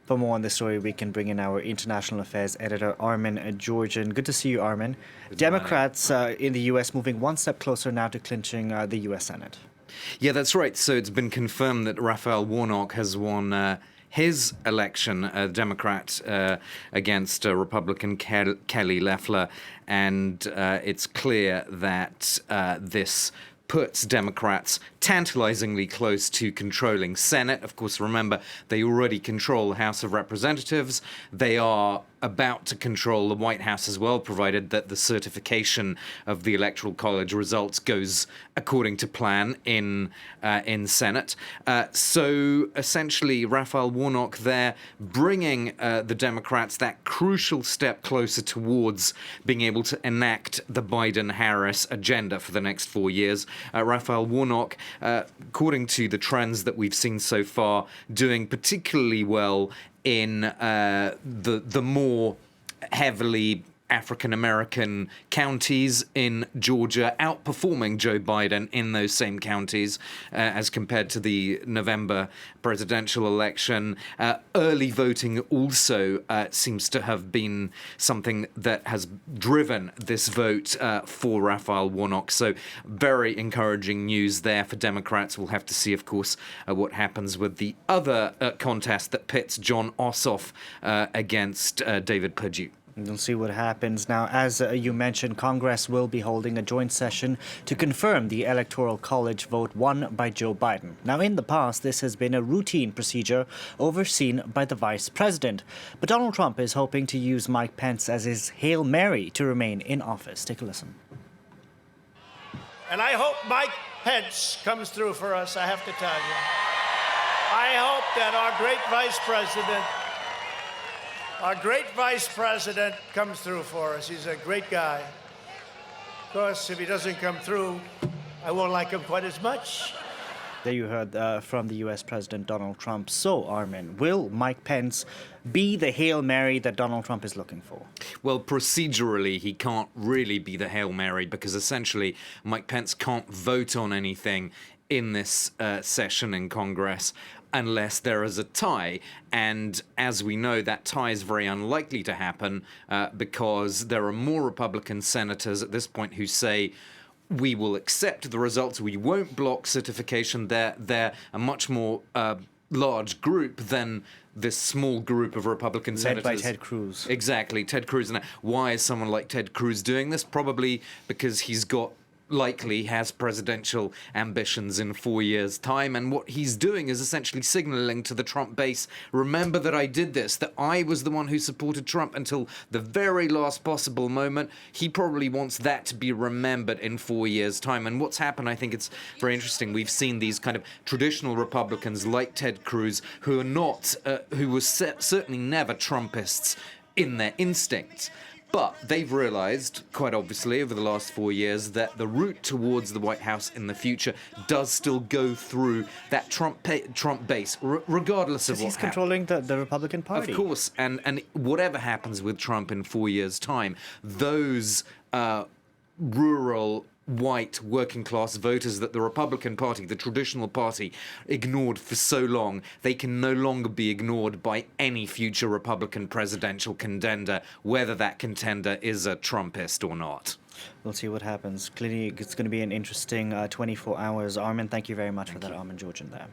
For more on this story, we can bring in our international affairs editor, Armen Georgian. Good to see you, Armen. Democrats in the U.S. moving one step closer now to clinching the U.S. Senate. Yeah, that's right. So it's been confirmed that Raphael Warnock has won his election, a Democrat against Republican Kelly Loeffler, and it's clear that this puts Democrats tantalizingly close to controlling Senate. Of course, remember, they already control the House of Representatives. They are about to control the White House as well, provided that the certification of the Electoral College results goes according to plan in Senate. So essentially, Raphael Warnock there bringing the Democrats that crucial step closer towards being able to enact the Biden-Harris agenda for the next 4 years. Raphael Warnock, according to the trends that we've seen so far, doing particularly well in the more heavily African-American counties in Georgia, outperforming Joe Biden in those same counties as compared to the November presidential election. Early voting also seems to have been something that has driven this vote for Raphael Warnock. So very encouraging news there for Democrats. We'll have to see, of course, what happens with the other contest that pits Jon Ossoff against David Perdue. We'll see what happens. Now, as you mentioned, Congress will be holding a joint session to confirm the Electoral College vote won by Joe Biden. Now, in the past, this has been a routine procedure overseen by the Vice President. But Donald Trump is hoping to use Mike Pence as his Hail Mary to remain in office. Take a listen. And I hope Mike Pence comes through for us, I have to tell you. I hope that our great Vice President comes through for us. He's a great guy. Of course, if he doesn't come through, I won't like him quite as much. There you heard from the U.S. President Donald Trump. So, Armen, will Mike Pence be the Hail Mary that Donald Trump is looking for? Well, procedurally, he can't really be the Hail Mary because essentially Mike Pence can't vote on anything in this session in Congress unless there is a tie. And as we know, that tie is very unlikely to happen because there are more Republican senators at this point who say, we will accept the results, we won't block certification. They're a much more large group than this small group of Republican senators. Led by Ted Cruz. Exactly, Ted Cruz. And why is someone like Ted Cruz doing this? Probably because he's likely has presidential ambitions in 4 years' time, and what he's doing is essentially signaling to the Trump base, remember that I did this, that I was the one who supported Trump until the very last possible moment. He probably wants that to be remembered in 4 years' time. And what's happened, I think it's very interesting. We've seen these kind of traditional Republicans like Ted Cruz who are not, who were certainly never Trumpists in their instincts. But they've realized, quite obviously, over the last 4 years, that the route towards the White House in the future does still go through that Trump base, regardless of what happens. He's controlling the Republican Party. Of course, and whatever happens with Trump in 4 years' time, those rural white working class voters that the Republican Party, the traditional party, ignored for so long, they can no longer be ignored by any future Republican presidential contender, whether that contender is a Trumpist or not. We'll see what happens. Clearly, it's going to be an interesting 24 hours. Armen, thank you very much for that, Armen Georgian there.